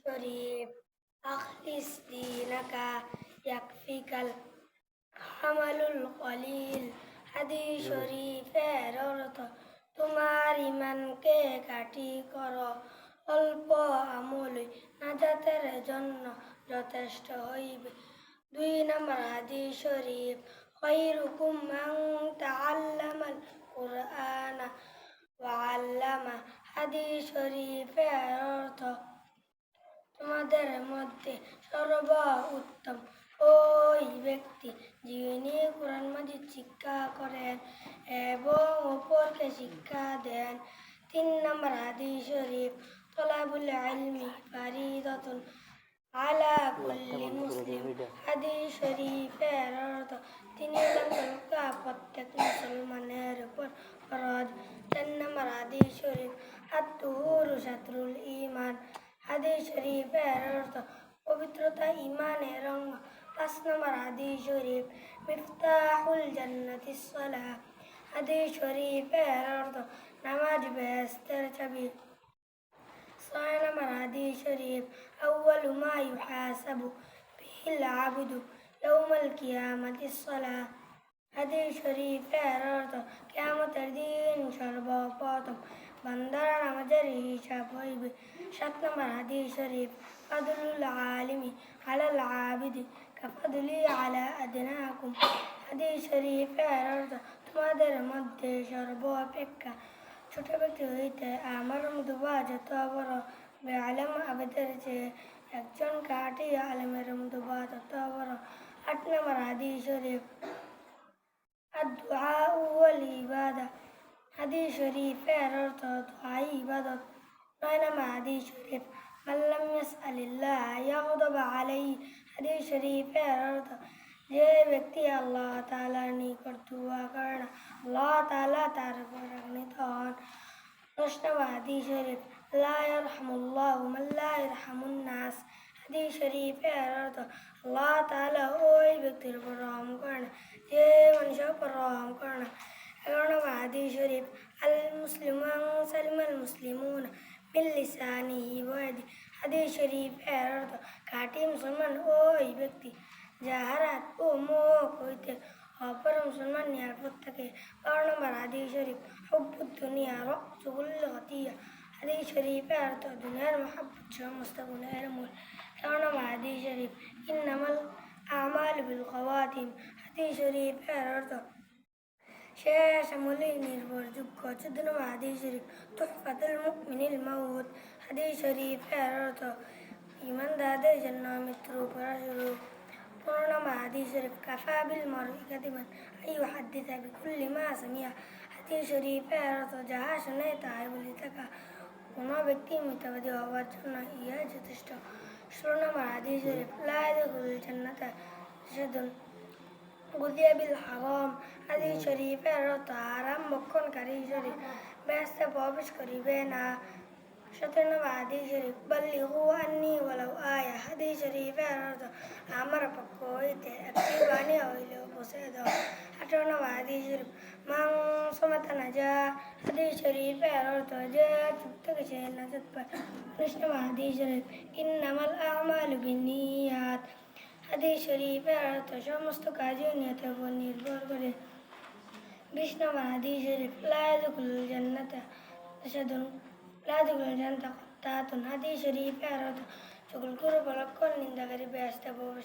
শরীফ আখলিস দীনাকা ইয়াকফিকাল আমালুল কলিল। হাদিস শরীফের অর্থ তোমার ইমানকে কাটি করো, অল্প আমলই নাজাতের জন্য যথেষ্ট হইবে। 2 নম্বর হাদিস শরীফ খায়রুকুম মান তাআল্লামাল কুরআনা ওয়া আল্লামা। হাদিস শরীফের অর্থ তোমাদের মধ্যে সর্ব উত্তম ওই ব্যক্তি যিনি কোরআন মাজিদ শিক্ষা করেন এবং অপরকে শিক্ষা দেন। 3 নম্বর হাদিস শরীফ তলাবুল ইলমি ফারিদাতুন আলা কুল্লি মুসলিম। হাদিস শরীফের অর্থ 3 তলকা প্রত্যেক মুসলমানের উপর ফরজ। 4 নম্বর হাদিস শরীফ আত-তুহুরু শাতরুল ঈমান। হাদিস শরীফের অর্থ পবিত্রতা ঈমানের অঙ্গ। 5 নম্বর হাদিস শরীফ মিফতাহুল জান্নাতিস সালাহ। হাদিস শরীফের অর্থ নামাজ বেহেশতের চাবি। 6 নম্বর হাদিস শরীফ আউয়ালু মা ইউহাসাবু বিহিল আবদু ইয়াউমাল কিয়ামাতিস সালাহ। হাদিস শরীফের অর্থ কিয়ামতের দিন সর্বপ্রথম বান্দার নামাজের হিসাব হইবে। 7 নম্বর হাদিস শরীফ ফাদলুল আলিমি আলাল আবিদি কাফাদুলি আলা আদনাকুম। হাদিস শরীফের অর্থ তোমাদের মধ্যে সর্বাপেক্ষা ছোট ব্যক্তি হইতে আমার মতবা যত বড়। বেআলেম আবেদের চেয়ে একজন কাটি আলেমের মতবা তত বড়। 8 নম্বর হাদিস শরীফ আদ-দুআউ ওয়াল ইবাদা। হাদিস শরীফের অর্থ দোয়াই ইবাদত। 9 নম্বর হাদিস শরীফ মান লাম ইয়াসআলিল্লাহ ইয়াগদাব আলাইহি। হাদিস শরীফের অর্থ যে ব্যক্তি আল্লাহ তাআলার নিকট দোয়া করে না, আল্লাহ তাআলা তার উপর রাগান্বিত হন। 10 নম্বর হাদিস শরীফ লা ইয়ারহামুল্লাহু মান লা ইয়ারহামুন নাস। হাদিস শরীফের অর্থ আল্লাহ তাআলা ওই ব্যক্তির উপর রহম করে না যে মানুষের উপর রহম করে না। 11 নম্বর হাদিস শরীফ আল মুসলিমু মান সালিমাল মুসলিমুনা মিন লিসানিহি ওয়া ইয়াদিহি। হাদিস শরীফের অর্থ খাঁটি মুসলমান ওই ব্যক্তি যাহার হাত ও মুখ হইতে অপর মুসলমান নিরাপদ থাকে। 12 নম্বর হাদিস শরীফ হুব্বুদ দুনিয়া রা'সু কুল্লি খাতিয়া। হাদিস শরীফের অর্থ দুনিয়ার মহব্বত সমস্ত গুনাহের মূল। 13 নম্বর হাদিস শরীফ ইন্নামাল আমালু বিল খাওয়াতিম। হাদিস শরীফের অর্থ শেষ আমলই নির্ভরযোগ্য। 14 নম্বর হাদিস শরীফ তুহফাতুল মুমিনিল মাউত। হাদিস শরীফের অর্থ ঈমানদারদের জন্য মৃত্যু পরাশুরূপ। 15 নম্বর হাদিস শরীফ কাফা বিল মারই কাযিবান আন ইউহাদ্দিসা বিকুল্লি মা সামিআ। হাদিস শরীফের অর্থ যাহা শুনে তাহাই বলিতে থাকা। কোনো ব্যক্তি মিথ্যাবাদী হওয়ার জন্য ইহা যথেষ্ট। 16 নম্বর হাদিস শরীফ লা ইয়াদখুলুল জান্নাতা যাদুন গুযিয়া বিল হারাম। হাদিস শরীফের অর্থ হারাম ভক্ষণকারী শরীর বেহেশতে প্রবেশ করিবে না। 17 নম্বর হাদিস শরীফ বাল্লিগু আন্নী ওয়ালাউ আয়া। হাদিস শরীফের অর্থ আমার পক্ষ হইতে একটি বাণী হইলেও পৌঁছে দাও। 18 নম্বর হাদিস শরীফ মান সামাতা নাজা। হাদিস শরীফের অর্থ যে চুপ থেকে সে নাজাত পায়। 19 নম্বর হাদিস শরীফ ইন্নামাল আমালু বিন্নিয়াত। হাদিস শরীফের অর্থ সমস্ত কাজই নিয়তের উপর নির্ভর করে। 20 নম্বর হাদিস শরীফ লা ইয়াদখুলুল জান্নাতা খাত্তাতুন। হাদিস শরীফের অর্থ চুগলখোর উপলক্ষণ নিন্দাকারী বেহেশতে প্রবেশ